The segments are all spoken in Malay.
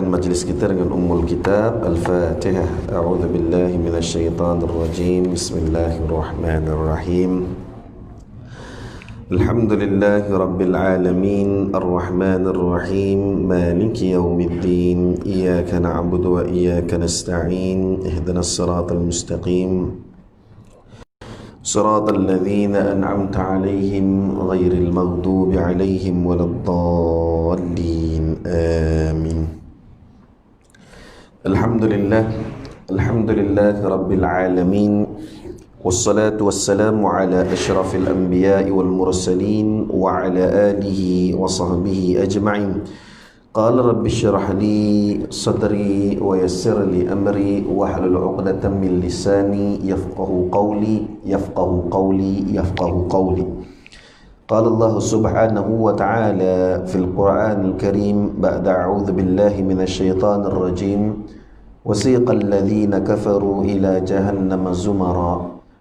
mulakan majlis kita dengan Ummul Kitab Al-Fatihah. A'udzu billahi minasyaitonir rajim. Bismillahirrahmanirrahim. Alhamdulillahi rabbil alamin, arrahmanir rahim, maliki yaumiddin. Iyyaka na'budu wa iyyaka nasta'in. Ihdinas siratal mustaqim. صراط الذين أنعمت عليهم غير المغضوب عليهم ولا الضالين آمين. الحمد لله رب العالمين، والصلاة والسلام على أشرف الأنبياء والمرسلين وعلى آله وصحبه أجمعين. قال رب اشرح لي صدري ويسر لي أمري واحلل عقدة من لساني يفقه قولي. قال الله سبحانه وتعالى في القرآن الكريم بعد أعوذ بالله من الشيطان الرجيم: وسيق الذين كفروا إلى جهنم زمرا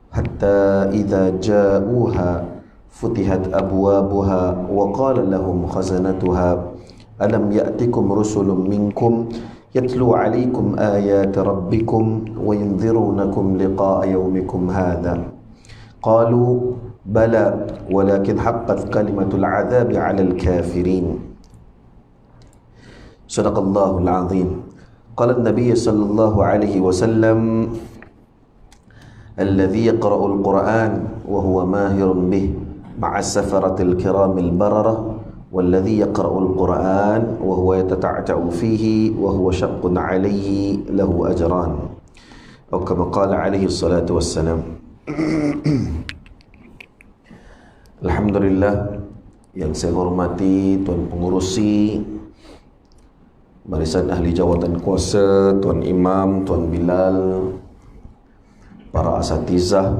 حتى إذا جاءوها فتحت أبوابها وقال لهم خزنتها ألم يأتكم رسل منكم يتلو عليكم آيات ربكم وينذرونكم لقاء يومكم هذا قالوا بلى ولكن حقت كلمة العذاب على الكافرين. صدق الله العظيم. قال النبي صلى الله عليه وسلم: الذي يقرأ القرآن وهو ماهر به مع السفرة الكرام البررة، والذي يقرأ القرآن وهو يتتعتع فيه وهو شق عليه له أجران، أو كما قال عليه الصلاة والسلام. Alhamdulillah, yang saya hormati Tuan Pengurusi, Barisan Ahli Jawatan Kuasa, Tuan Imam, Tuan Bilal, para asatizah,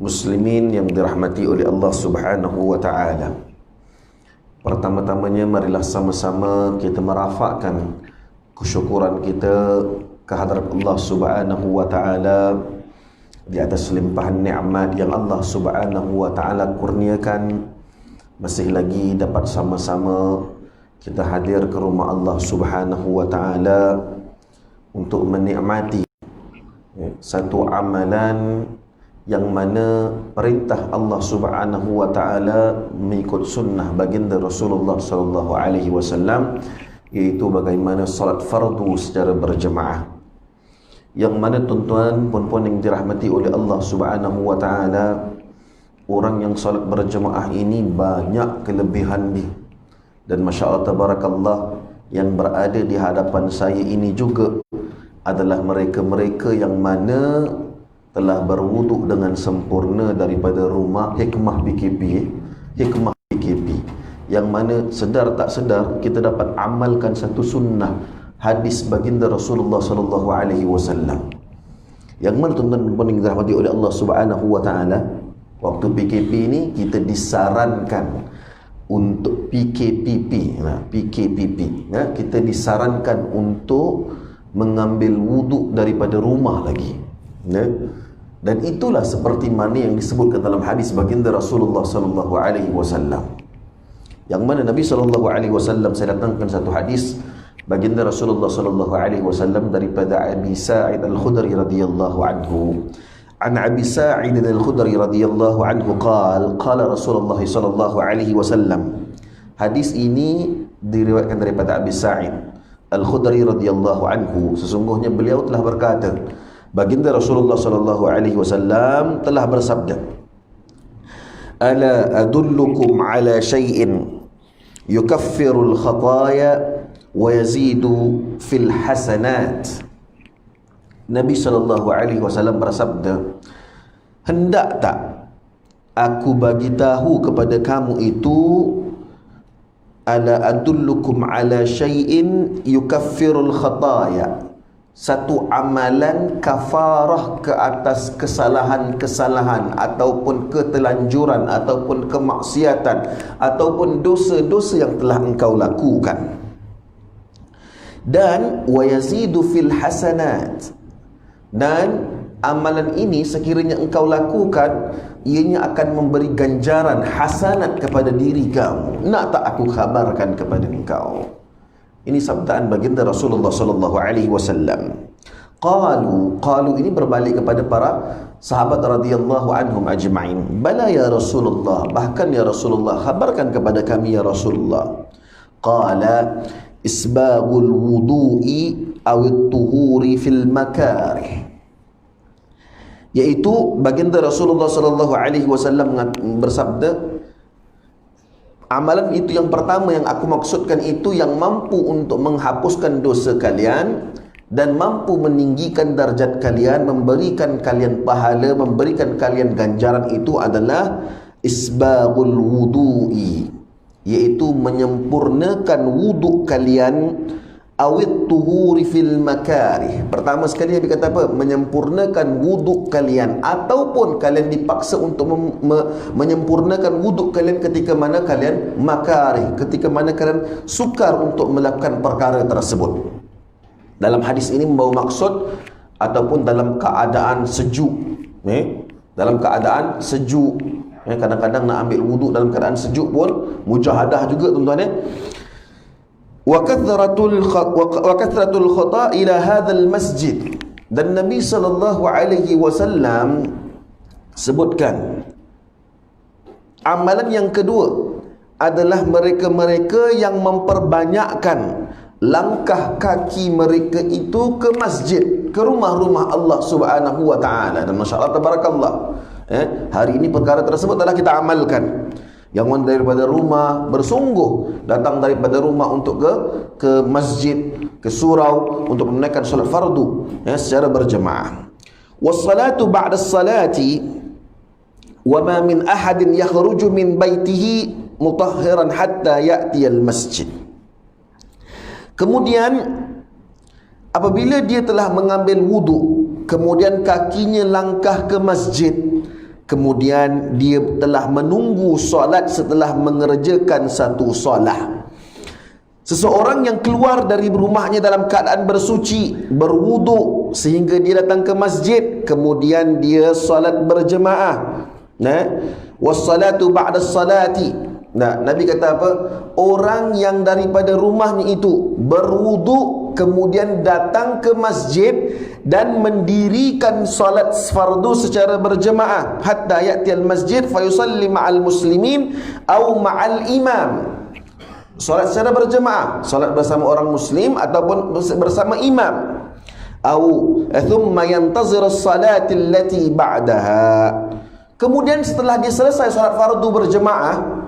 muslimin yang dirahmati oleh Allah Subhanahu wa ta'ala. Pertama-tamanya marilah sama-sama kita merafakkan kesyukuran kita kehadrat Allah Subhanahu wa ta'ala di atas limpahan nikmat yang Allah Subhanahu wa ta'ala kurniakan. Masih lagi dapat sama-sama kita hadir ke rumah Allah Subhanahu wa ta'ala untuk menikmati satu amalan yang mana perintah Allah Subhanahu wa ta'ala mengikut sunnah baginda Rasulullah sallallahu alaihi wasallam, iaitu bagaimana salat fardu secara berjemaah. Yang mana tuan-tuan puan-puan yang dirahmati oleh Allah Subhanahu wa ta'ala, orang yang salat berjemaah ini banyak kelebihan dia. Dan masya-Allah tabarakallah, yang berada di hadapan saya ini juga adalah mereka-mereka yang mana telah berwuduk dengan sempurna daripada rumah. Hikmah PKP, yang mana sedar tak sedar kita dapat amalkan satu sunnah hadis baginda Rasulullah sallallahu alaihi wasallam, yang mana tuan-tuan yang dirahmati oleh Allah Subhanahu wa taala, waktu PKP ini kita disarankan untuk PKPP, kita disarankan untuk mengambil wuduk daripada rumah lagi. Dan itulah seperti mana yang disebutkan dalam hadis baginda Rasulullah sallallahu alaihi wasallam, yang mana Nabi sallallahu alaihi wasallam, saya datangkan satu hadis baginda Rasulullah sallallahu alaihi wasallam daripada Abi Sa'id Al-Khudri radhiyallahu anhu. An Abi Sa'id Al-Khudri radhiyallahu anhu qala Rasulullah sallallahu alaihi wasallam. Hadis ini diriwayatkan daripada Abi Sa'id Al-Khudri radhiyallahu anhu, sesungguhnya beliau telah berkata, baginda Rasulullah sallallahu alaihi wasallam telah bersabda: "Ala adullukum ala syai'in yukaffirul khataya wa yazidu fil hasanat." Nabi sallallahu alaihi wasallam bersabda, hendak tak aku bagi tahu kepada kamu itu, ala adullukum ala syai'in yukaffirul khataya, satu amalan kafarah ke atas kesalahan-kesalahan ataupun ketelanjuran ataupun kemaksiatan ataupun dosa-dosa yang telah engkau lakukan. Dan wa yazidu fil hasanat, dan amalan ini sekiranya engkau lakukan, ianya akan memberi ganjaran hasanat kepada diri kamu. Nak tak aku khabarkan kepada engkau? Ini sabdaan baginda Rasulullah sallallahu alaihi wasallam. Qalu ini berbalik kepada para sahabat radhiyallahu anhum ajma'in. Bala ya Rasulullah, bahkan ya Rasulullah, khabarkan kepada kami ya Rasulullah. Qala isbaghul wudu'i awit tuhuri fil makarih, yaitu baginda Rasulullah sallallahu alaihi wasallam bersabda, amalan itu yang pertama yang aku maksudkan itu yang mampu untuk menghapuskan dosa kalian dan mampu meninggikan darjat kalian, memberikan kalian pahala, memberikan kalian ganjaran, itu adalah isbaghul wudu'i, yaitu menyempurnakan wuduk kalian, awit tuhuri fil makarih. Pertama sekali Nabi kata apa? Menyempurnakan wuduk kalian, ataupun kalian dipaksa untuk menyempurnakan wuduk kalian ketika mana kalian makarih, ketika mana kalian sukar untuk melakukan perkara tersebut. Dalam hadis ini membawa maksud ataupun dalam keadaan sejuk, dalam keadaan sejuk, kadang-kadang nak ambil wuduk dalam keadaan sejuk pun mujahadah juga tuan-tuan. Wa kathratul khata ila hadzal masjid, dan Nabi sallallahu alaihi wasallam sebutkan amalan yang kedua adalah mereka-mereka yang memperbanyakkan langkah kaki mereka itu ke masjid, ke rumah-rumah Allah subhanahu wa ta'ala. Dan Masya Allah tabarakallah, hari ini perkara tersebut telah kita amalkan. Yang mana daripada rumah bersungguh datang daripada rumah untuk ke masjid, ke surau untuk menunaikan solat fardu secara berjemaah. Wassalatu ba'da salati wa ma min ahadin yakhruju min baitihi mutahhiran hatta ya'ti al-masjid. Kemudian apabila dia telah mengambil wuduk, kemudian kakinya langkah ke masjid, kemudian dia telah menunggu solat setelah mengerjakan satu solat. Seseorang yang keluar dari rumahnya dalam keadaan bersuci, berwuduk, sehingga dia datang ke masjid, kemudian dia solat berjemaah. Wassalatu ba'da salati. Nah, Nabi kata apa? Orang yang daripada rumahnya itu berwuduk, kemudian datang ke masjid dan mendirikan salat fardu secara berjemaah, hatta ya'ti al-masjid fa yusalli ma'al muslimin aw ma'al imam. Salat secara berjemaah, salat bersama orang muslim ataupun bersama imam. Aw thumma yantazir as-salati allati ba'daha. Kemudian setelah dia selesai salat fardu berjemaah,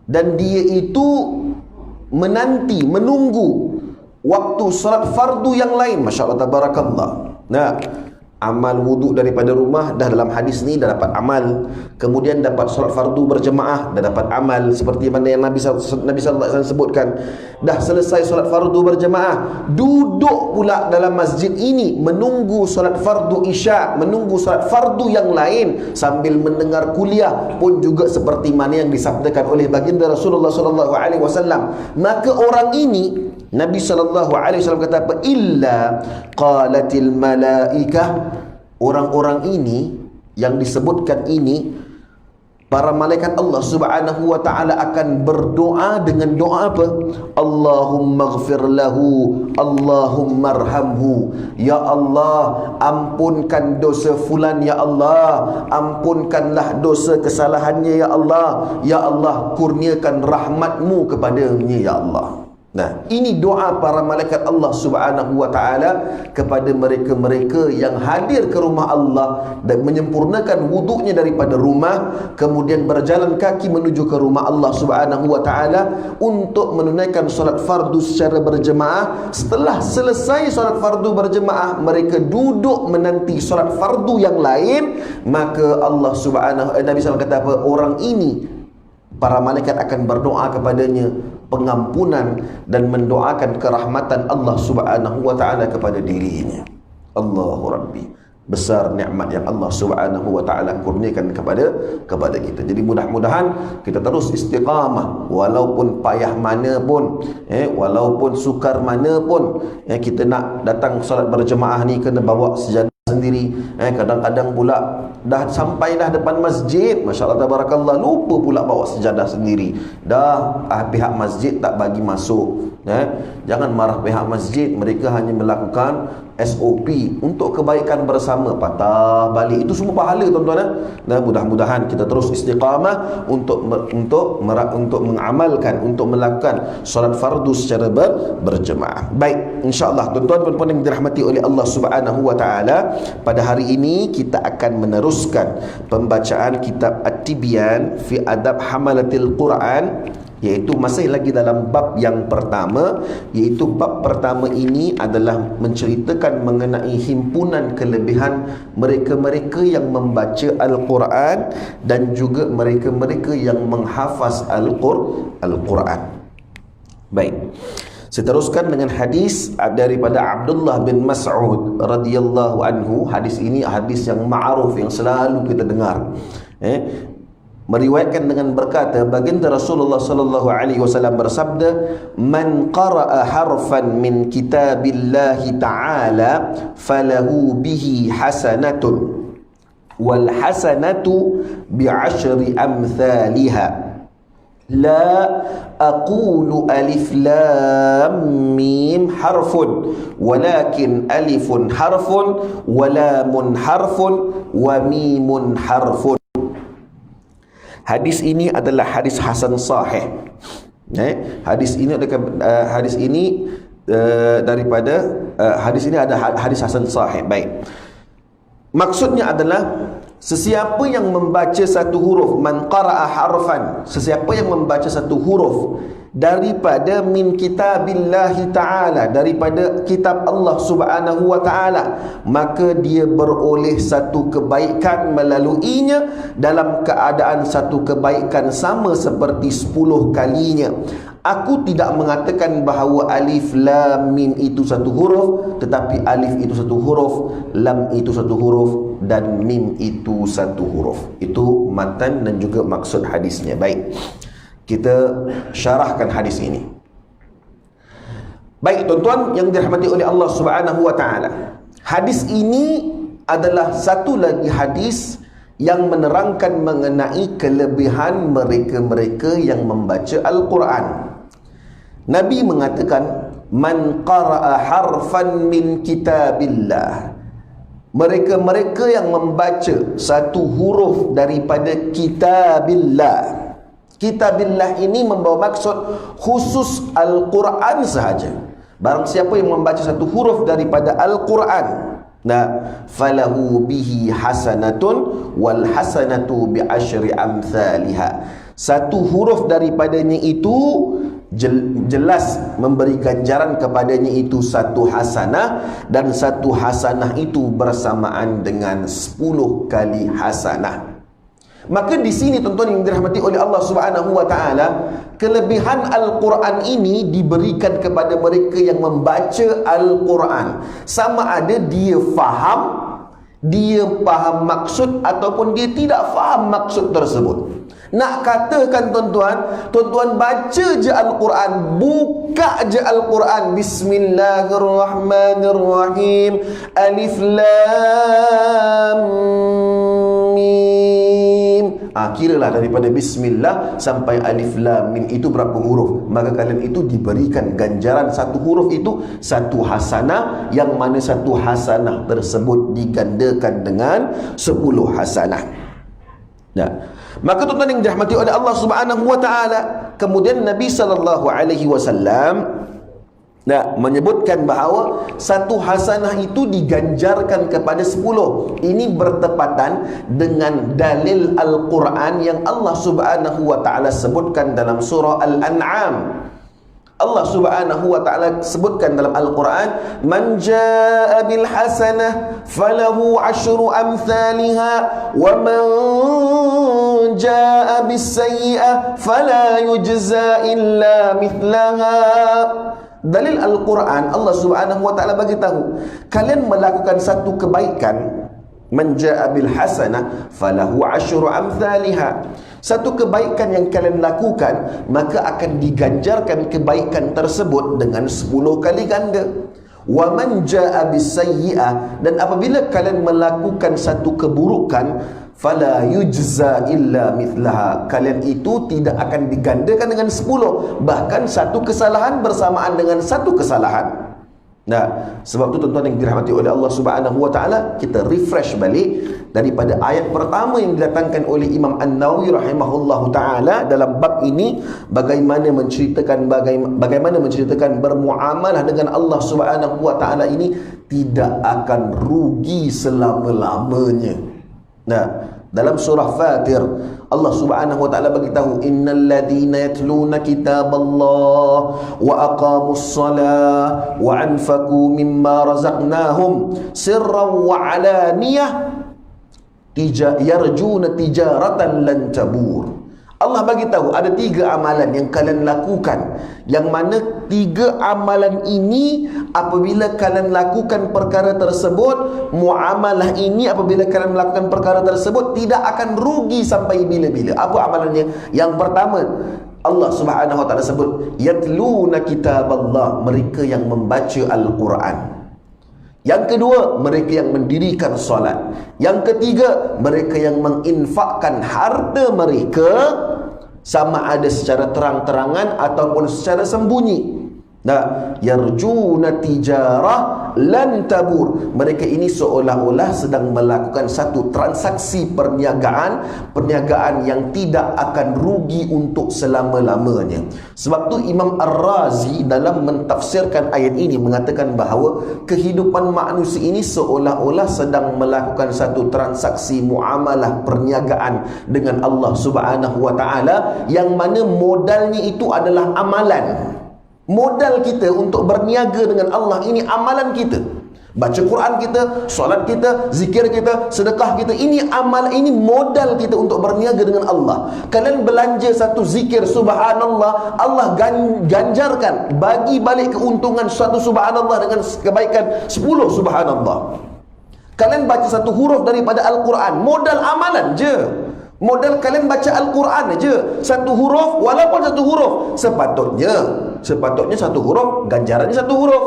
dan dia itu menanti, menunggu waktu salat fardu yang lain. Masya Allah tabarakallah. Nah, amal wuduk daripada rumah dah dalam hadis ni dah dapat amal, kemudian dapat salat fardu berjemaah dah dapat amal, seperti mana yang Nabi sallallahu alaihi wasallam sebutkan. Dah selesai salat fardu berjemaah, duduk pula dalam masjid ini menunggu salat fardu isya, menunggu salat fardu yang lain sambil mendengar kuliah pun juga seperti mana yang disabdakan oleh baginda Rasulullah sallallahu alaihi wasallam. Maka orang ini, Nabi sallallahu alaihi wasallam kata apa? Illa qalatil malaikah. Orang-orang ini yang disebutkan ini, para malaikat Allah subhanahu wa ta'ala akan berdoa dengan doa apa? Allahumma ghafir lahu, Allahumma arhamhu. Ya Allah, ampunkan dosa fulan ya Allah, ampunkanlah dosa kesalahannya ya Allah, ya Allah kurniakan rahmatmu kepadanya ya Allah. Nah, ini doa para malaikat Allah subhanahu wa ta'ala kepada mereka-mereka yang hadir ke rumah Allah dan menyempurnakan wuduknya daripada rumah, kemudian berjalan kaki menuju ke rumah Allah subhanahu wa ta'ala untuk menunaikan solat fardu secara berjemaah. Setelah selesai solat fardu berjemaah, mereka duduk menanti solat fardu yang lain. Maka Allah subhanahu Nabi SAW kata apa? Orang ini, para malaikat akan berdoa kepadanya pengampunan dan mendoakan kerahmatan Allah subhanahu wa ta'ala kepada dirinya. Allahu Rabbi, besar nikmat yang Allah subhanahu wa ta'ala kurniakan kepada kita. Jadi mudah-mudahan kita terus istiqamah, walaupun payah mana pun, walaupun sukar mana pun, kita nak datang solat berjemaah ni kena bawa sejadah sendiri. Kadang-kadang pula dah sampai dah depan masjid, Masya Allah tabarakallah, lupa pula bawa sejadah sendiri. Dah pihak masjid tak bagi masuk. Jangan marah pihak masjid, mereka hanya melakukan SOP untuk kebaikan bersama, patah balik, itu semua pahala tuan-tuan. Dan mudah-mudahan kita terus istiqamah untuk mengamalkan, untuk melakukan solat fardu secara berjemaah. Baik, insya-Allah tuan-tuan puan-puan yang dirahmati oleh Allah Subhanahu wa taala, pada hari ini kita akan meneruskan pembacaan kitab At-Tibyan fi Adab Hamalatil Quran, iaitu masih lagi dalam bab yang pertama, iaitu bab pertama ini adalah menceritakan mengenai himpunan kelebihan mereka-mereka yang membaca Al-Quran dan juga mereka-mereka yang menghafaz Al-Quran. Baik, saya teruskan dengan hadis daripada Abdullah bin Mas'ud radhiyallahu anhu. Hadis ini hadis yang ma'ruf, yang selalu kita dengar. Meriwayatkan dengan berkata, baginda Rasulullah sallallahu alaihi wasallam bersabda, "Man qara'a harfan min kitabillahi ta'ala falahu bihi hasanatun wal hasanatu bi'ashri amthaliha. La aqulu alif lam mim harfun walakin alifun harfun wa lamun harfun wa mimun harfun." Hadis ini adalah hadis hasan sahih. Hadis ini ada hadis hasan sahih. Baik. Maksudnya adalah sesiapa yang membaca satu huruf, man qara'a harfan, sesiapa yang membaca satu huruf daripada min kitabillahi ta'ala, daripada kitab Allah Subhanahu wa ta'ala, maka dia beroleh satu kebaikan melaluinya dalam keadaan satu kebaikan sama seperti 10 kalinya. Aku tidak mengatakan bahawa alif lam mim itu satu huruf, tetapi alif itu satu huruf, lam itu satu huruf, dan mim itu satu huruf. Itu matan dan juga maksud hadisnya. Baik, kita syarahkan hadis ini. Baik tuan-tuan yang dirahmati oleh Allah Subhanahu wa taala, hadis ini adalah satu lagi hadis yang menerangkan mengenai kelebihan mereka-mereka yang membaca Al-Quran. Nabi mengatakan, man qara'a harfan min kitabillah, mereka-mereka yang membaca satu huruf daripada kitabillah. Kitabillah ini membawa maksud khusus Al-Quran sahaja. Barang siapa yang membaca satu huruf daripada Al-Quran, falahu bihi hasanatun wal hasanatu bi asyri amthaliha. Satu huruf daripadanya itu jelas memberi ganjaran kepadanya itu satu hasanah, dan satu hasanah itu bersamaan dengan 10 kali hasanah. Maka di sini tuan-tuan yang dirahmati oleh Allah Subhanahu wa taala, kelebihan Al-Quran ini diberikan kepada mereka yang membaca Al-Quran, sama ada dia faham maksud ataupun dia tidak faham maksud tersebut. Nak katakan tuan-tuan baca je Al-Quran, buka je Al-Quran, Bismillahirrahmanirrahim, Alif Lam Mim. Kiralah daripada Bismillah sampai Alif Lam Mim itu berapa huruf, maka kalian itu diberikan ganjaran satu huruf itu satu hasanah, yang mana satu hasanah tersebut digandakan dengan 10 hasanah. Maka tuan-tuan yang dirahmati oleh Allah Subhanahu wa taala, kemudian Nabi sallallahu alaihi wasallam menyebutkan bahawa satu hasanah itu diganjarkan kepada 10. Ini bertepatan dengan dalil Al-Quran yang Allah Subhanahu wa taala sebutkan dalam surah Al-An'am. Allah Subhanahu wa taala sebutkan dalam Al-Quran, man jaa bil hasanah falahu asyru amthaliha wa man jaa bis sayyi'ah fala yujza illa mithlaha. Dalil Al-Quran, Allah Subhanahu wa taala bagi tahu, kalian melakukan satu kebaikan, man jaa bil hasanah falahu asyru amthaliha, satu kebaikan yang kalian lakukan, maka akan diganjarkan kebaikan tersebut dengan 10 kali ganda. Wa man jaa bis sayyi'ah, dan apabila kalian melakukan satu keburukan, fala yujza illa mithlaha. Kalian itu tidak akan digandakan dengan 10, bahkan satu kesalahan bersamaan dengan satu kesalahan. Nah, sebab itu tuan-tuan yang dirahmati oleh Allah Subhanahu wa taala, kita refresh balik daripada ayat pertama yang didatangkan oleh Imam An-Nawawi rahimahullahu taala dalam bab ini, bagaimana menceritakan bermuamalah dengan Allah Subhanahu wa taala ini tidak akan rugi selama-lamanya. Nah, dalam surah Fatir, Allah Subhanahu wa taala bagi tahu, innal ladina yatluna kitaballah wa aqamus salah wa anfaqu mimma razaqnahum sirran wa alaniyah yarjuna tijaratan lan tabur. Allah bagi tahu ada 3 amalan yang kalian lakukan, yang mana 3 amalan ini apabila kalian lakukan perkara tersebut, muamalah ini apabila kalian melakukan perkara tersebut tidak akan rugi sampai bila-bila. Apa amalannya? Yang pertama, Allah Subhanahu wa taala sebut yatluna kitaballah, mereka yang membaca Al-Quran. Yang kedua, mereka yang mendirikan solat. Yang ketiga, mereka yang menginfakkan harta mereka, sama ada secara terang-terangan ataupun secara sembunyi. Nah, yarjuna tijarah lan tabur. Mereka ini seolah-olah sedang melakukan satu transaksi perniagaan yang tidak akan rugi untuk selama-lamanya. Sebab tu Imam Ar-Razi dalam mentafsirkan ayat ini mengatakan bahawa kehidupan manusia ini seolah-olah sedang melakukan satu transaksi muamalah perniagaan dengan Allah Subhanahu wa taala, yang mana modalnya itu adalah amalan. Modal kita untuk berniaga dengan Allah ini amalan kita. Baca Quran kita, solat kita, zikir kita, sedekah kita, ini amal, ini modal kita untuk berniaga dengan Allah. Kalian belanja satu zikir subhanallah, Allah ganjarkan, bagi balik keuntungan satu subhanallah dengan kebaikan 10 subhanallah. Kalian baca satu huruf daripada Al-Quran, modal amalan je. Modal kalian baca Al-Quran aja, satu huruf, walaupun satu huruf, sepatutnya satu huruf, ganjarannya satu huruf.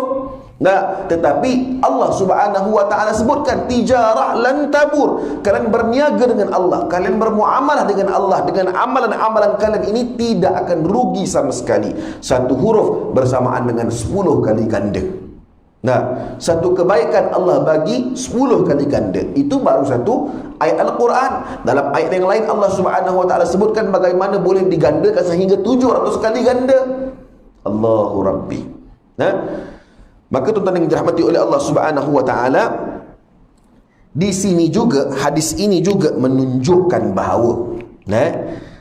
Nah, tetapi Allah Subhanahu wa taala sebutkan tijarah lan tabur. Kalian berniaga dengan Allah, kalian bermuamalah dengan Allah, dengan amalan-amalan kalian ini tidak akan rugi sama sekali. Satu huruf bersamaan dengan 10 kali ganda. Nah, satu kebaikan Allah bagi 10 kali ganda. Itu baru satu ayat Al-Quran. Dalam ayat yang lain Allah Subhanahu wa taala sebutkan bagaimana boleh digandakan sehingga 700 kali ganda. Allahu Rabbi. Nah, maka tuan-tuan yang dirahmati oleh Allah Subhanahu wa taala, di sini juga hadis ini juga menunjukkan bahawa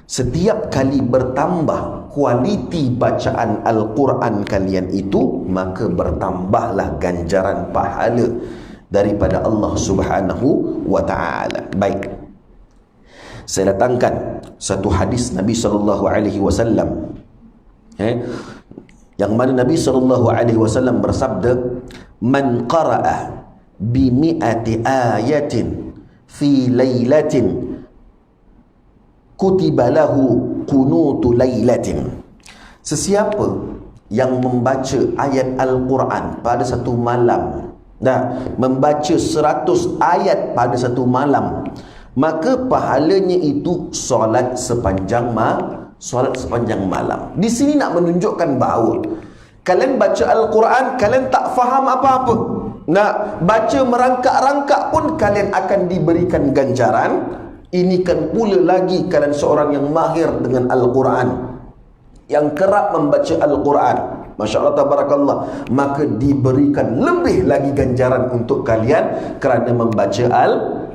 setiap kali bertambah kualiti bacaan Al-Quran kalian itu, maka bertambahlah ganjaran pahala daripada Allah Subhanahu wa taala. Baik, saya datangkan satu hadis Nabi SAW, yang mana Nabi SAW bersabda, man qara'a bi mi'ati ayatin fi lailatin kutiba lahu qunutu lailatin. Sesiapa yang membaca ayat Al-Quran pada satu malam, membaca 100 ayat pada satu malam, maka pahalanya itu solat sepanjang malam. Di sini nak menunjukkan bahawa kalian baca Al-Quran, kalian tak faham apa-apa, nak baca merangkak-rangkak pun kalian akan diberikan ganjaran. Ini kan pula lagi kalian seorang yang mahir dengan Al-Quran, yang kerap membaca Al-Quran, Masya Allah tabarakallah, maka diberikan lebih lagi ganjaran untuk kalian kerana membaca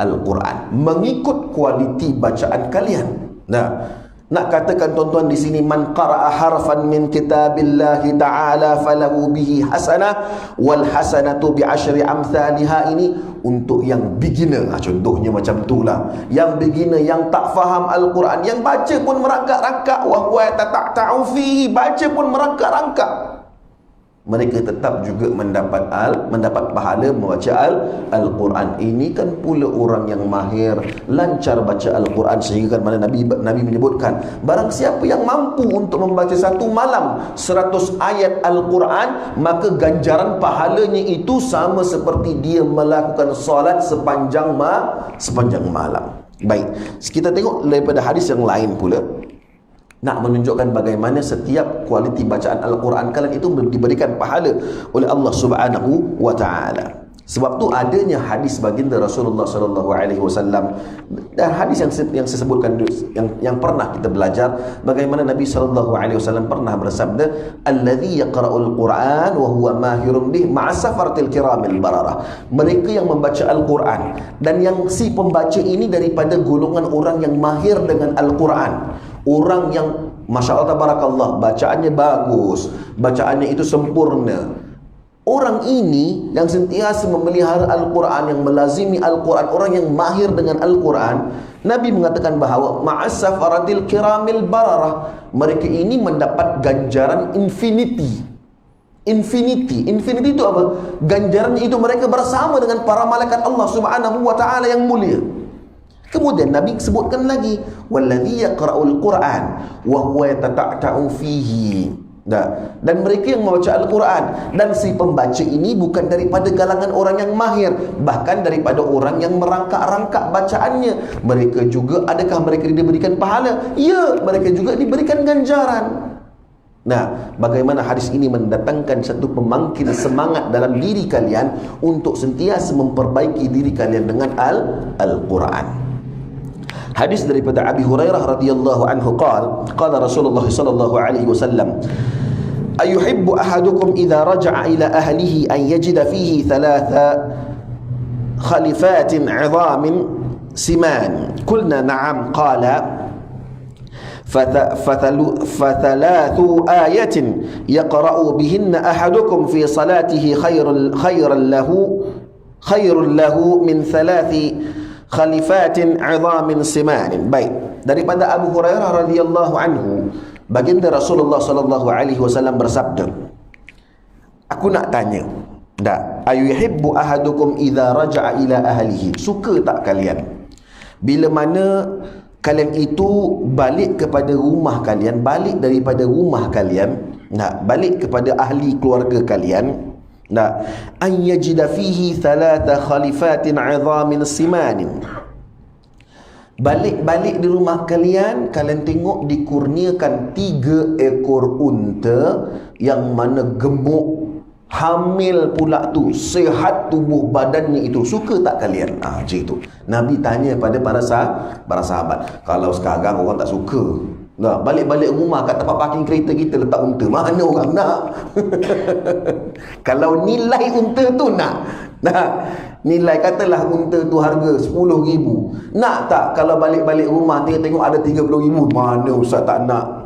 Al-Quran, mengikut kualiti bacaan kalian. Nah, nak katakan tuan-tuan di sini, man qara'a harfan min kitabillahi ta'ala falahu bihi hasanah wal hasanatu bi asyri amsalha, ini untuk yang beginner. Contohnya macam itulah, yang beginner, yang tak faham Al-Quran, yang baca pun merangkak-rangkak, wa huwa tata'u fihi, baca pun merangkak-rangkak, mereka tetap juga mendapat pahala membaca Al-Quran. Ini kan pula orang yang mahir, lancar baca Al-Quran, sehingga kan mana Nabi menyebutkan, barang siapa yang mampu untuk membaca satu malam 100 ayat Al-Quran, maka ganjaran pahalanya itu sama seperti dia melakukan solat sepanjang malam. Baik, kita tengok daripada hadis yang lain pula, nak menunjukkan bagaimana setiap kualiti bacaan Al-Quran kalian itu diberikan pahala oleh Allah Subhanahu wa Ta'ala. Sebab tu adanya hadis baginda Rasulullah sallallahu alaihi wasallam, dan hadis yang saya sebutkan yang pernah kita belajar, bagaimana Nabi sallallahu alaihi wasallam pernah bersabda, allazi yaqra'ul Quran wa huwa mahirun bih ma'a safaratil kiramil bararah. Mereka yang membaca Al-Quran, dan yang si pembaca ini daripada golongan orang yang mahir dengan Al-Quran, orang yang Masya Allah tabarakallah, bacaannya bagus, bacaannya itu sempurna. Orang ini yang sentiasa memelihara Al-Quran, yang melazimi Al-Quran, orang yang mahir dengan Al-Quran, Nabi mengatakan bahawa ma'asafaratil kiramil bararah, mereka ini mendapat ganjaran infinity. Infinity itu apa? Ganjarannya itu mereka bersama dengan para malaikat Allah Subhanahu wa Ta'ala yang mulia. Kemudian Nabi sebutkan lagi, wallazi yaqra'ul Quran wa huwa yatata'u fihi. Dan mereka yang membaca Al-Quran, dan si pembaca ini bukan daripada galangan orang yang mahir, bahkan daripada orang yang merangkak-rangkak bacaannya. Mereka juga, adakah mereka diberikan pahala? Ya, mereka juga diberikan ganjaran. Nah, bagaimana hadis ini mendatangkan satu pemangkil semangat dalam diri kalian untuk sentiasa memperbaiki diri kalian dengan Al-Quran. Hadis daripada Abi Hurairah radhiyallahu anhu qala Rasulullah sallallahu alaihi wasallam, ayuhibbu ahadukum idza raja'a ila ahlihi an yajida fihi thalatha khalifatin 'idhamin siman. Qulna na'am. Qala فثلاث آيات يقرأ بهن أحدكم في صلاته خير له من ثلاث khalifatin 'idhamin simanin. Baik, daripada Abu Hurairah radhiyallahu anhu, baginda Rasulullah sallallahu alaihi wasallam bersabda, aku nak tanya, ayuhibbu ahadukum idza raja'a ila ahlihi, suka tak kalian bila mana kalian itu balik kepada rumah kalian, balik daripada rumah kalian, balik kepada ahli keluarga kalian, an yajida fihi thalatha khalifatin 'idhamin simanin. Balik-balik di rumah kalian, kalian tengok dikurniakan 3 ekor unta yang mana gemuk, hamil pula tu, sihat tubuh badannya itu. Suka tak kalian? Macam itu Nabi tanya pada para sahabat. Kalau sekarang orang tak suka, balik-balik rumah kat tempat parking kereta kita letak unta, mana orang nak? Kalau nilai unta tu nak, nilai katalah unta tu harga 10,000, nak tak? Kalau balik-balik rumah tengok ada 30,000, mana ustaz tak nak?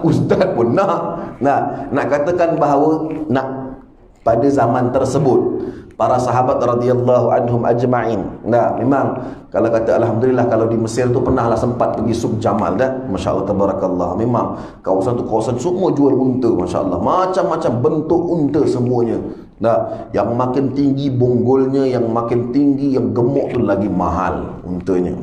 Ustaz pun nak. Nak katakan bahawa nak. Pada zaman tersebut, para sahabat radhiyallahu anhum ajma'in, memang kalau kata alhamdulillah, kalau di Mesir tu pernahlah sempat pergi Suk Jamal dah, masya-Allah tabarakallah. Memang kawasan tu kawasan semua jual unta, masya-Allah, macam-macam bentuk unta semuanya. Yang makin tinggi bonggolnya, yang makin tinggi, yang gemuk tu lagi mahal untanya.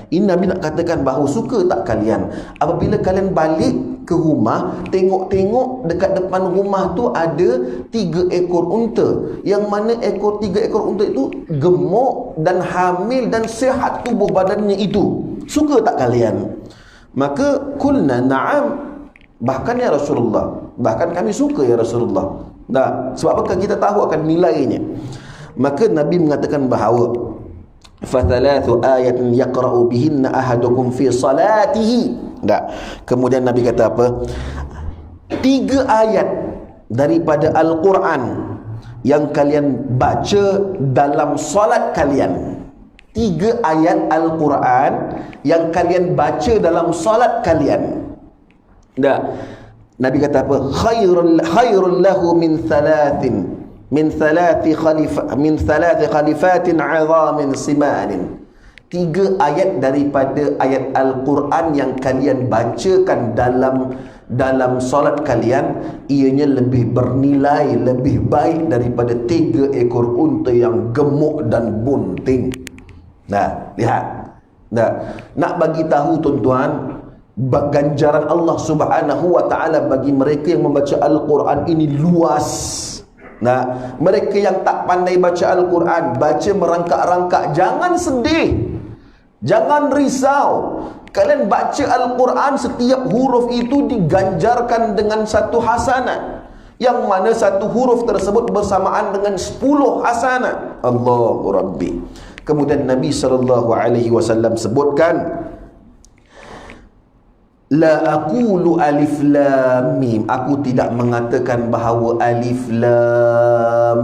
Ini Nabi nak katakan bahawa suka tak kalian apabila kalian balik ke rumah, tengok-tengok dekat depan rumah tu ada 3 ekor unta, yang mana 3 ekor unta itu gemuk dan hamil dan sihat tubuh badannya itu. Suka tak kalian? Maka kulna na'am, bahkan ya Rasulullah, bahkan kami suka ya Rasulullah. Sebab apa? Kita tahu akan nilainya. Maka Nabi mengatakan bahawa fathalathu ayatin yaqra'u bihinna ahadukum fi salatihi. Kemudian Nabi kata apa? 3 ayat daripada Al-Quran yang kalian baca dalam solat kalian. 3 ayat Al-Quran yang kalian baca dalam solat kalian. Nabi kata apa? Khairul lahu min thalathi khalifatin 'idhamin simanin. 3 ayat daripada ayat Al-Quran yang kalian bacakan dalam solat kalian, ianya lebih bernilai, lebih baik daripada 3 ekor unta yang gemuk dan bunting. Lihat. Nak bagi tahu tuan-tuan, ganjaran Allah Subhanahu wa Ta'ala bagi mereka yang membaca Al-Quran ini luas. Mereka yang tak pandai baca Al-Quran, baca merangkak-rangkak, jangan sedih. Jangan risau. Kalian baca Al-Quran, setiap huruf itu diganjarkan dengan satu hasanah, yang mana satu huruf tersebut bersamaan dengan 10 hasanah. Allahu Rabbi. Kemudian Nabi SAW sebutkan, la aqulu alif lam mim, aku tidak mengatakan bahawa alif lam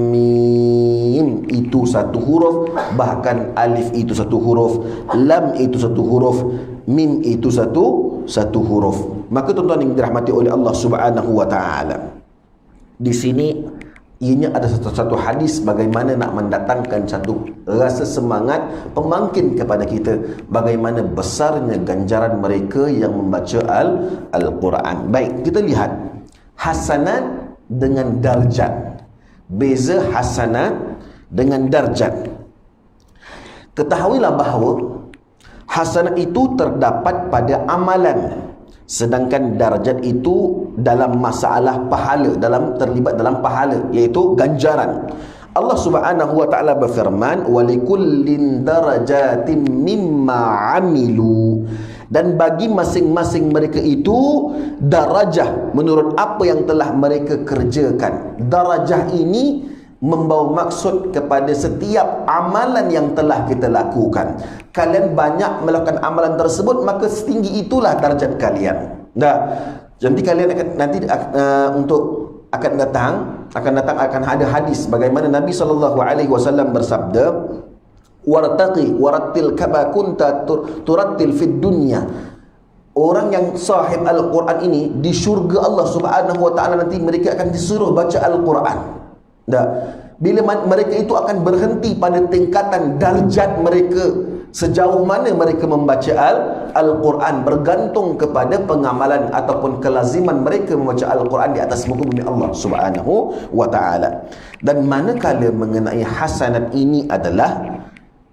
mim itu satu huruf, bahkan alif itu satu huruf, lam itu satu huruf, mim itu satu huruf. Maka tuan-tuan yang dirahmati oleh Allah Subhanahu wa taala, di sini ianya ada satu hadis bagaimana nak mendatangkan satu rasa semangat pemangkin kepada kita, bagaimana besarnya ganjaran mereka yang membaca Al-Quran. Baik, kita lihat hasanat dengan darjat. Beza hasanat dengan darjat. Ketahuilah bahawa hasanat itu terdapat pada amalan, sedangkan darjat itu dalam masalah pahala, terlibat dalam pahala, iaitu ganjaran. Allah Subhanahu wa taala berfirman, walikullin darajatin mimma amilu, dan bagi masing-masing mereka itu darajah menurut apa yang telah mereka kerjakan. Darajah ini membawa maksud kepada setiap amalan yang telah kita lakukan. Kalian banyak melakukan amalan tersebut, maka setinggi itulah darjat kalian. Nanti kalian akan ada hadis bagaimana Nabi SAW bersabda, wartaqi warattil kama kunta turattil fid dunya. Orang yang sahib Al-Quran ini di syurga Allah Subhanahu wa taala nanti mereka akan disuruh baca Al-Quran. Bila mereka itu akan berhenti pada tingkatan darjat mereka, sejauh mana mereka membaca Al-Quran bergantung kepada pengamalan ataupun kelaziman mereka membaca Al-Quran di atas muka bumi Allah Subhanahu wa taala. Dan manakala mengenai hasanat ini adalah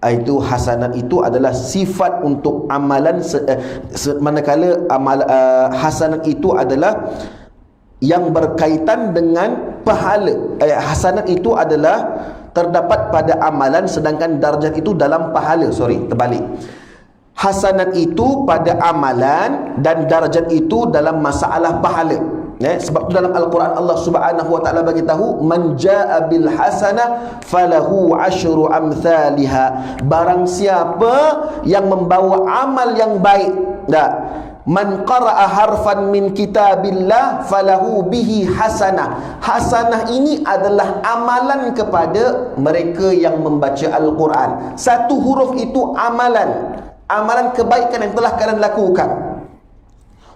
hasanat itu adalah sifat untuk amalan, manakala hasanat itu adalah yang berkaitan dengan pahala. Hasanat itu adalah terdapat pada amalan, sedangkan darjat itu dalam pahala. Terbalik. Hasanat itu pada amalan dan darjat itu dalam masalah pahala. Sebab itu dalam Al-Quran Allah Subhanahu wa taala bagi tahu, man jaa bil hasanah falahu asyru amsalha. Barang siapa yang membawa amal yang baik, man qara'a harfan min kitabillah falahu bihi hasanah. Hasanah ini adalah amalan kepada mereka yang membaca Al-Quran. Satu huruf itu amalan kebaikan yang telah kalian lakukan.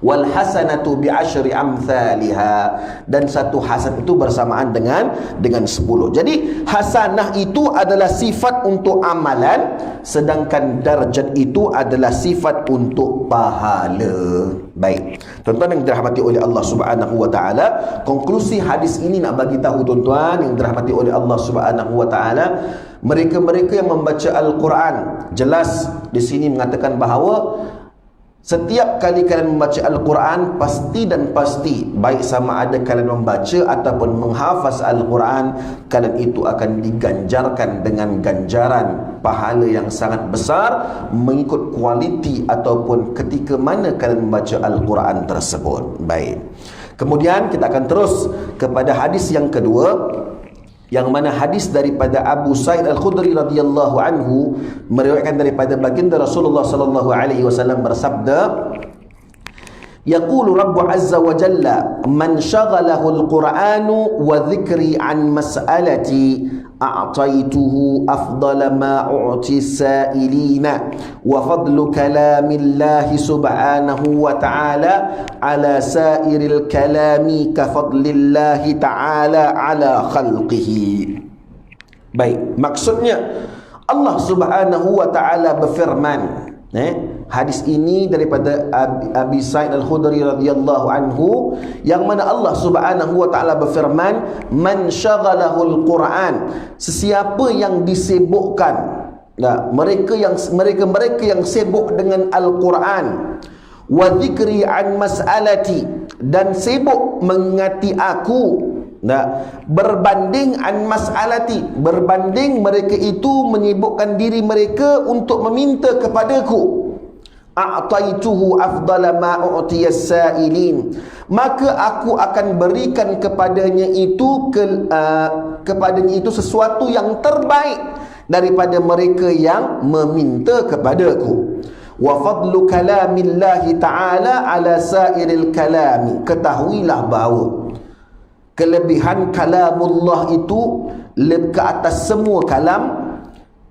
Wal hasanatu bi asyri amsalha, dan satu hasan itu bersamaan dengan 10. Jadi hasanah itu adalah sifat untuk amalan, sedangkan darjat itu adalah sifat untuk pahala. Baik, tuan-tuan yang dirahmati oleh Allah Subhanahu wa taala, konklusi hadis ini nak bagi tahu tuan-tuan yang dirahmati oleh Allah Subhanahu wa taala, mereka-mereka yang membaca Al-Quran, jelas di sini mengatakan bahawa setiap kali kalian membaca Al-Quran, pasti baik sama ada kalian membaca ataupun menghafaz Al-Quran, kalian itu akan diganjarkan dengan ganjaran pahala yang sangat besar mengikut kualiti ataupun ketika mana kalian membaca Al-Quran tersebut. Baik, kemudian kita akan terus kepada hadis yang kedua, yang mana hadis daripada Abu Sa'id Al-Khudri radhiyallahu anhu meriwayatkan daripada baginda Rasulullah sallallahu alaihi wasallam bersabda, yaqulu Rabbu azza wa jalla, man shaghalahu al-Qur'anu wa dhikri an mas'alati a'taituhu afdala ma u'ti sa'ilina wa fadlu kalamillahi subhanahu wa ta'ala ala sa'iril kalami ka fadlillahi ta'ala ala khalqihi. Baik, maksudnya Allah Subhanahu wa ta'ala berfirman, hadis ini daripada Abi Sa'id Al-Khudri radhiyallahu anhu, yang mana Allah Subhanahu wa taala berfirman, man syaghalahu al-Quran, sesiapa yang disibukkan, mereka yang sibuk dengan Al-Quran, wa dzikri an mas'alati, dan sibuk mengingati aku, Nah, berbanding an mas'alati, berbanding mereka itu menyibukkan diri mereka untuk meminta kepadaku. A'taituhu afdala ma u'tiyas sa'ilin, maka aku akan berikan kepadanya itu sesuatu yang terbaik daripada mereka yang meminta kepadaku. Wa fadlu kalamillahi ta'ala ala sa'iril kalami, ketahuilah bahawa kelebihan kalamullah itu ke atas semua kalam,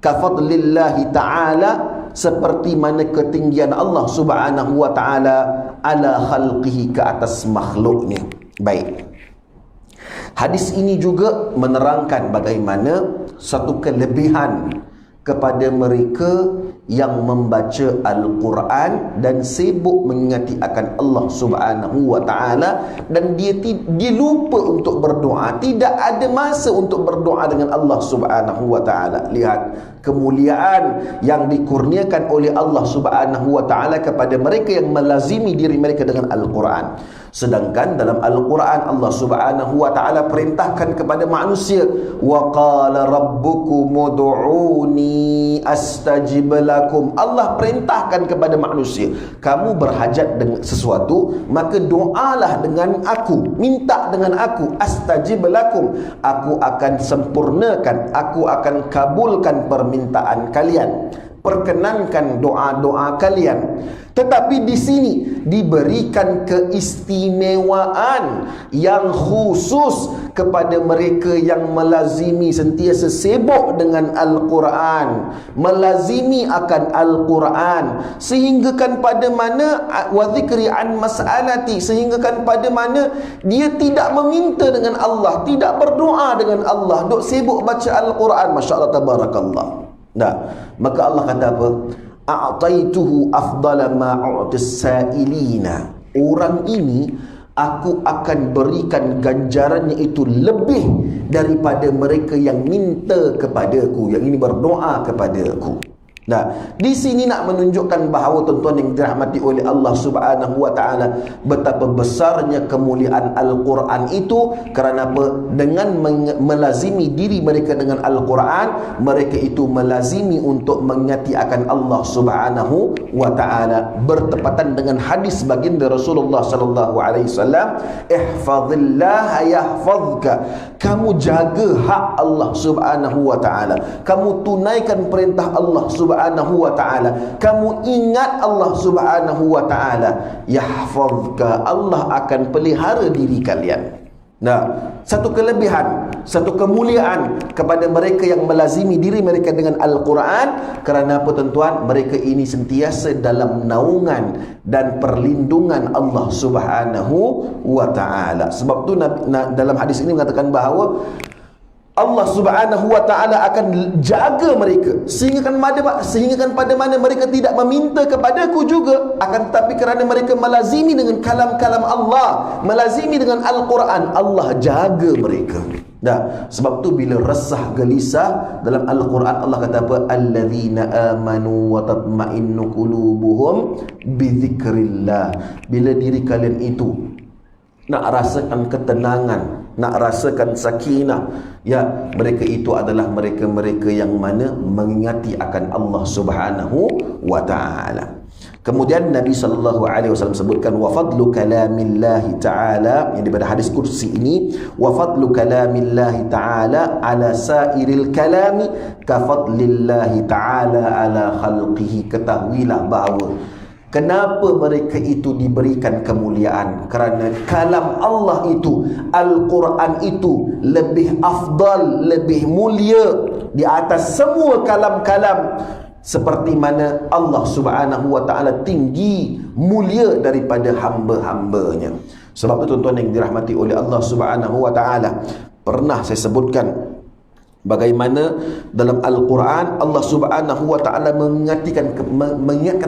kafadlillahi ta'ala, seperti mana ketinggian Allah subhanahu wa ta'ala ala khalqihi, ke atas makhluknya. Baik, hadis ini juga menerangkan bagaimana satu kelebihan kepada mereka yang membaca Al-Quran dan sibuk mengingati akan Allah subhanahu wa ta'ala, dan dia lupa untuk berdoa, tidak ada masa untuk berdoa dengan Allah subhanahu wa ta'ala. Lihat kemuliaan yang dikurniakan oleh Allah subhanahu wa ta'ala kepada mereka yang melazimi diri mereka dengan Al-Quran. Sedangkan dalam Al-Quran Allah subhanahu wa ta'ala perintahkan kepada manusia, wa qala rabbukum ud'uni astajib lakum. Allah perintahkan kepada manusia, kamu berhajat dengan sesuatu, maka doalah dengan aku, minta dengan aku, astajib lakum, aku akan sempurnakan, aku akan kabulkan permintaan kalian, perkenankan doa-doa kalian. Tetapi di sini diberikan keistimewaan yang khusus kepada mereka yang melazimi, sentiasa sibuk dengan Al-Quran, melazimi akan Al-Quran, sehinggakan pada mana wa dzikri an mas'alati, sehinggakan pada mana dia tidak meminta dengan Allah, tidak berdoa dengan Allah, duk sibuk baca Al-Quran. Masya Allah, tabarakallah. Nah, maka Allah kata apa? A'taituhu afdala ma u'tis sa'ilina. Orang ini aku akan berikan ganjarannya itu lebih daripada mereka yang minta kepadaku, yang ini berdoa kepadaku. Nah, di sini nak menunjukkan bahawa tuan-tuan yang dirahmati oleh Allah subhanahu wa ta'ala, betapa besarnya kemuliaan Al-Quran itu. Kerana apa? Dengan melazimi diri mereka dengan Al-Quran, mereka itu melazimi untuk mengingati akan Allah subhanahu wa ta'ala. Bertepatan dengan hadis baginda Rasulullah sallallahu alaihi wasallam, ihfazillah yahfazka, kamu jaga hak Allah subhanahu wa ta'ala, kamu tunaikan perintah Allah subhanahu wa ta'ala, kamu ingat Allah subhanahu wa ta'ala, yahfazka, Allah akan pelihara diri kalian. Nah, satu kelebihan, satu kemuliaan kepada mereka yang melazimi diri mereka dengan Al-Quran. Kerana apa tuan-tuan? Mereka ini sentiasa dalam naungan dan perlindungan Allah subhanahu wa ta'ala. Sebab tu dalam hadis ini mengatakan bahawa Allah subhanahu wa ta'ala akan jaga mereka sehinggakan pada mana mereka tidak meminta kepadaku juga. Akan tetapi kerana mereka melazimi dengan kalam-kalam Allah, melazimi dengan Al-Quran, Allah jaga mereka. Nah, sebab tu bila resah gelisah dalam Al-Quran, Allah kata apa? Alladzina amanu wa tatma'innu qulubuhum bizikrillah. Bila diri kalian itu nak rasakan ketenangan, nak rasakan sakinah, ya, mereka itu adalah mereka-mereka yang mana mengingati akan Allah subhanahu wa ta'ala. Kemudian Nabi SAW sebutkan wa fadlu kalamillahi ta'ala, yang daripada hadis kursi ini, wa fadlu kalamillahi ta'ala ala sairil kalami kafadlillahi ta'ala ala khalqihi. Ketahuilah bahawa kenapa mereka itu diberikan kemuliaan? Kerana kalam Allah itu, Al-Quran itu lebih afdal, lebih mulia di atas semua kalam-kalam. Seperti mana Allah subhanahu wa ta'ala tinggi, mulia daripada hamba-hambanya. Sebab itu tuan-tuan yang dirahmati oleh Allah subhanahu wa ta'ala, pernah saya sebutkan bagaimana dalam Al-Quran Allah subhanahu wa ta'ala mengingatkan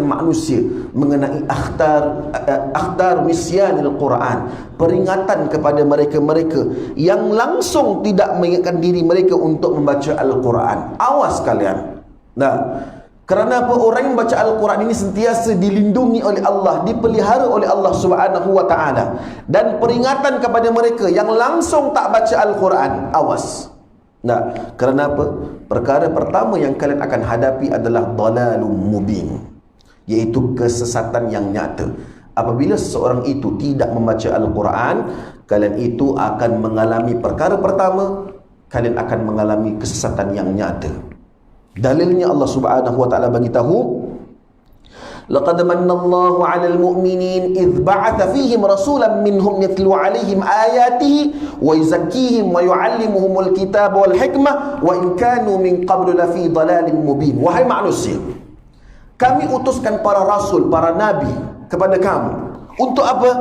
manusia mengenai akhtar nisyanil Quran, peringatan kepada mereka-mereka yang langsung tidak mengingatkan diri mereka untuk membaca Al-Quran. Awas kalian. Nah, Kerana apa? Orang yang baca Al-Quran ini sentiasa dilindungi oleh Allah, dipelihara oleh Allah Subhanahu wa ta'ala. Dan peringatan kepada mereka yang langsung tak baca Al-Quran, awas. Nah, kerana apa? Perkara pertama yang kalian akan hadapi adalah dalalum mubin, iaitu kesesatan yang nyata. Apabila seseorang itu tidak membaca Al-Quran, kalian itu akan mengalami perkara pertama, kalian akan mengalami kesesatan yang nyata. Dalilnya Allah Subhanahu wa taala bagi tahu, laqad manallahu 'alal mu'minin idh ba'atha fihim rasulan minhum yatlu 'alaihim ayatihi wa yuzakkihim wa yu'allimuhumul kitaba wal hikmah wa in kanu min qablu lafi dhalalin mubin. Wahai manusia, kami utuskan para rasul, para nabi kepada kamu untuk apa?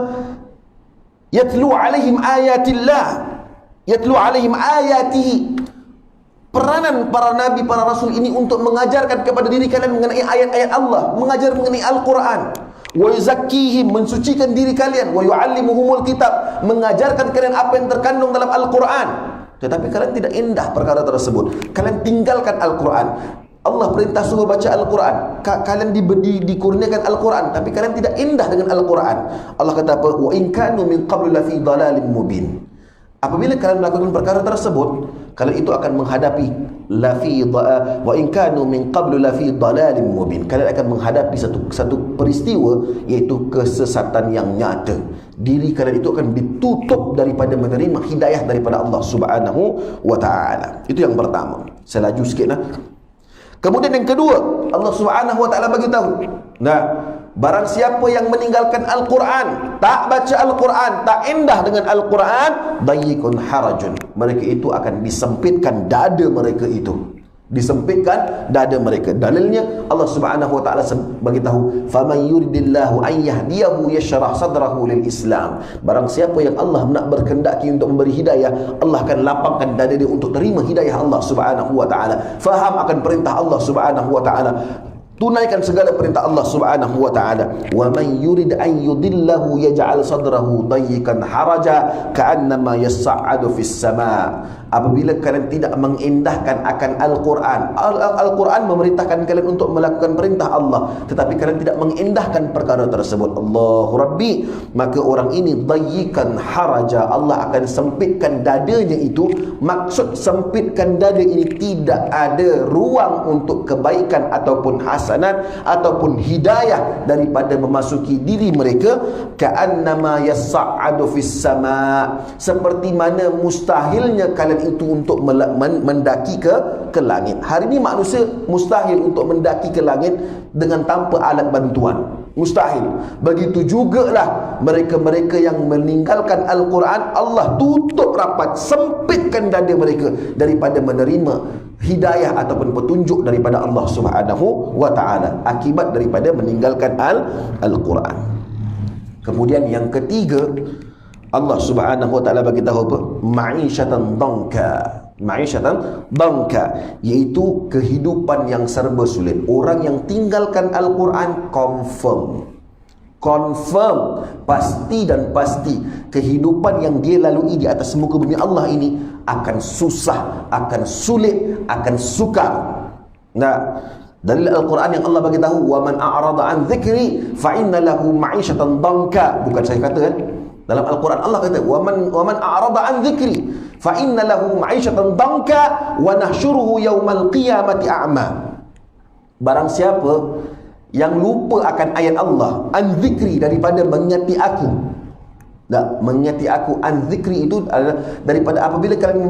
Yatlu 'alaihim ayatillah, yatlu 'alaihim ayatihi. Peranan para nabi, para rasul ini untuk mengajarkan kepada diri kalian mengenai ayat-ayat Allah, mengajar mengenai Al-Quran. Wa yuzakkihim, mensucikan diri kalian. Wa yu'allimuhumul kitab, mengajarkan kalian apa yang terkandung dalam Al-Quran. Tetapi kalian tidak indah perkara tersebut. Kalian tinggalkan Al-Quran. Allah perintah suruh baca Al-Quran, kalian dikurniakan Al-Quran, tapi kalian tidak indah dengan Al-Quran. Allah kata apa? Wa in kanu min qablu lafi dhalalin mubin. Apabila kalian melakukan perkara tersebut, kalian itu akan menghadapi wa in kanu min qablu lafi dhalalin mubin. Kalian akan menghadapi satu peristiwa, iaitu kesesatan yang nyata. Diri kalian itu akan ditutup daripada menerima hidayah daripada Allah Subhanahu wa ta'ala. Itu yang pertama. Saya laju sikit lah. Kemudian yang kedua, Allah Subhanahu wa ta'ala bagi tahu, nah, barang siapa yang meninggalkan Al-Quran, tak baca Al-Quran, tak indah dengan Al-Quran, dayyikun harajun, mereka itu akan disempitkan dada mereka itu. Disempitkan dada mereka. Dalilnya Allah Subhanahu wa taala bagi tahu, faman yuridillahu an yahdiyahu yashrah sadrahu lil Islam. Barang siapa yang Allah nak berkehendaki untuk memberi hidayah, Allah akan lapangkan dada dia untuk terima hidayah Allah Subhanahu wa taala. Faham akan perintah Allah Subhanahu wa taala, tunaikan segala perintah Allah Subhanahu wa ta'ala. Wa man yurid an yudillahu yaj'al sadrahu dayyikan haraja ka'annama yas'adu fis sama'. Apabila kalian tidak mengindahkan akan Al-Quran, Al-Quran memerintahkan kalian untuk melakukan perintah Allah, tetapi kalian tidak mengindahkan perkara tersebut, Allahu Rabbi, maka orang ini dayyikan haraja, Allah akan sempitkan dadanya itu. Maksud sempitkan dada ini, tidak ada ruang untuk kebaikan ataupun hasanat ataupun hidayah daripada memasuki diri mereka. Ka'annama yas'adu fis sama', seperti mana mustahilnya kalian itu untuk mendaki ke langit. Hari ini manusia mustahil untuk mendaki ke langit dengan tanpa alat bantuan. Mustahil. Begitu jugalah mereka-mereka yang meninggalkan Al-Quran, Allah tutup rapat, sempitkan dada mereka daripada menerima hidayah ataupun petunjuk daripada Allah Subhanahu wa ta'ala, akibat daripada meninggalkan Al-Quran. Kemudian yang ketiga, Allah Subhanahu wa ta'ala bagi tahu apa? Ma'isyatan dhanka. Ma'isyatan dhanka, iaitu kehidupan yang serba sulit. Orang yang tinggalkan Al-Quran confirm, pasti dan pasti kehidupan yang dia lalui di atas muka bumi Allah ini akan susah, akan sulit, akan sukar. Nah, dalil Al-Quran yang Allah bagi tahu, wa man a'rada an dzikri fa inna lahu ma'isyatan dhanka. Bukan saya kata kan? Dalam Al-Quran Allah kata, wa man a'rada an dzikri fa inna lahu ma'isyatan dhanka wa nahsyuruhu yaumal qiyamati a'ma. Barang siapa yang lupa akan ayat Allah, an dzikri, daripada mengingati aku. Mengingati aku, an dzikri itu adalah daripada apabila kalian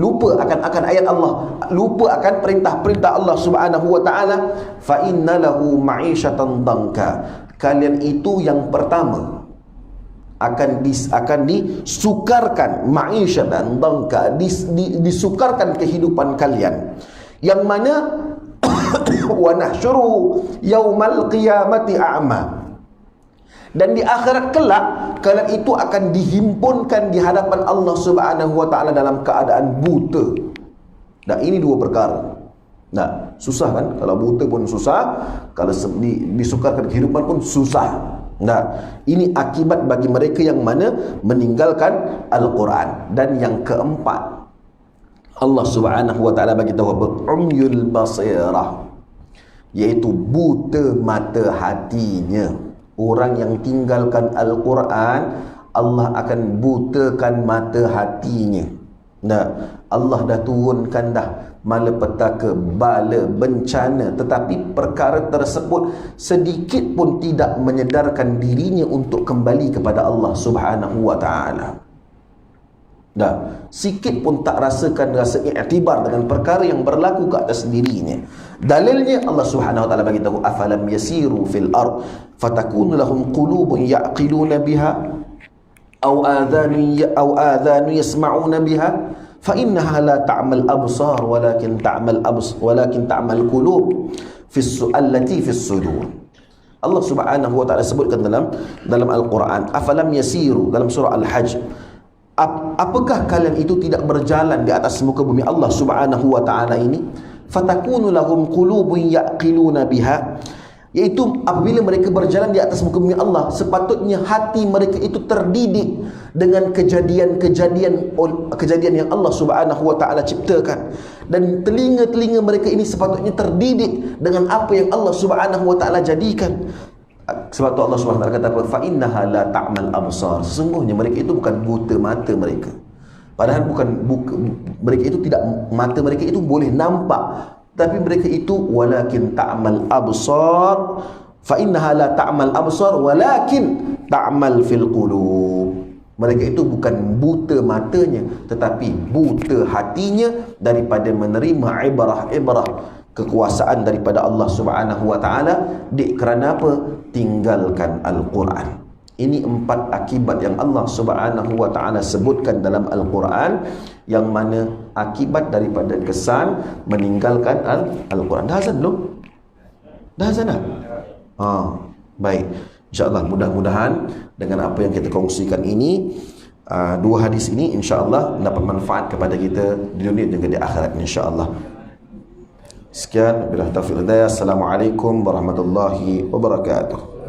lupa akan ayat Allah, lupa akan perintah-perintah Allah Subhanahu wa taala, fa inna lahu ma'isyatan dhanka. Kalian itu yang pertama akan disukarkan ma'isyatan dhanka, disukarkan kehidupan kalian, yang mana wa nahsyuru yaumal qiyamati a'ma, dan di akhirat kelak kalian itu akan dihimpunkan di hadapan Allah Subhanahu wa taala dalam keadaan buta. Nah, ini dua perkara. Nah, susah kan? Kalau buta pun susah, kalau disukarkan kehidupan pun susah. Nah, ini akibat bagi mereka yang mana meninggalkan Al-Quran. Dan yang keempat, Allah Subhanahu wa ta'ala bagi tahu, umyul basirah, iaitu buta mata hatinya. Orang yang tinggalkan Al-Quran, Allah akan butakan mata hatinya. Nah, Allah dah turunkan dah malapetaka, bala, bencana, tetapi perkara tersebut sedikit pun tidak menyedarkan dirinya untuk kembali kepada Allah Subhanahu wa ta'ala. Dah, sikit pun tak rasakan rasa i'tibar dengan perkara yang berlaku ke atas dirinya. Dalilnya Allah Subhanahu wa ta'ala bagi tahu, afalam yasiru fil ard fatakunu lahum qulubun ya'qiluna biha aw adhanu yasma'una biha fa innaha la ta'mal absar walakin ta'mal qulub allati fis sudur. Allah Subhanahu wa ta'ala sebutkan dalam Al-Quran, afalam yasiru, dalam surah Al-Hajj, apakah kalian itu tidak berjalan di atas muka bumi Allah Subhanahu wa ta'ala ini? Fatakunu lahum qulubun ya'qiluna biha, iaitu apabila mereka berjalan di atas muka bumi Allah, sepatutnya hati mereka itu terdidik dengan kejadian yang Allah Subhanahu wa ta'ala ciptakan, dan telinga-telinga mereka ini sepatutnya terdidik dengan apa yang Allah Subhanahu wa ta'ala jadikan. Sebab tu Allah Subhanahu wa ta'ala kata apa? Fa innaha la ta'mal absar, sesungguhnya mereka itu bukan buta mata mereka. Padahal mereka itu tidak, mata mereka itu boleh nampak, tapi mereka itu walakin ta'mal absar, fa innaha la ta'mal absar walakin ta'mal fil qulub. Mereka itu bukan buta matanya, tetapi buta hatinya daripada menerima ibrah-ibrah kekuasaan daripada Allah Subhanahu wa ta'ala. Kerana apa? Tinggalkan Al-Quran. Ini 4 akibat yang Allah Subhanahu wa ta'ala sebutkan dalam Al-Quran, yang mana akibat daripada kesan meninggalkan Al-Quran. Dah azan belum? Dah azan dah? Baik, insyaAllah mudah-mudahan dengan apa yang kita kongsikan ini, 2 hadis ini insyaAllah dapat manfaat kepada kita di dunia dan di akhirat insyaAllah. Sekian, bila taufiq hidayah. Assalamualaikum warahmatullahi wabarakatuh.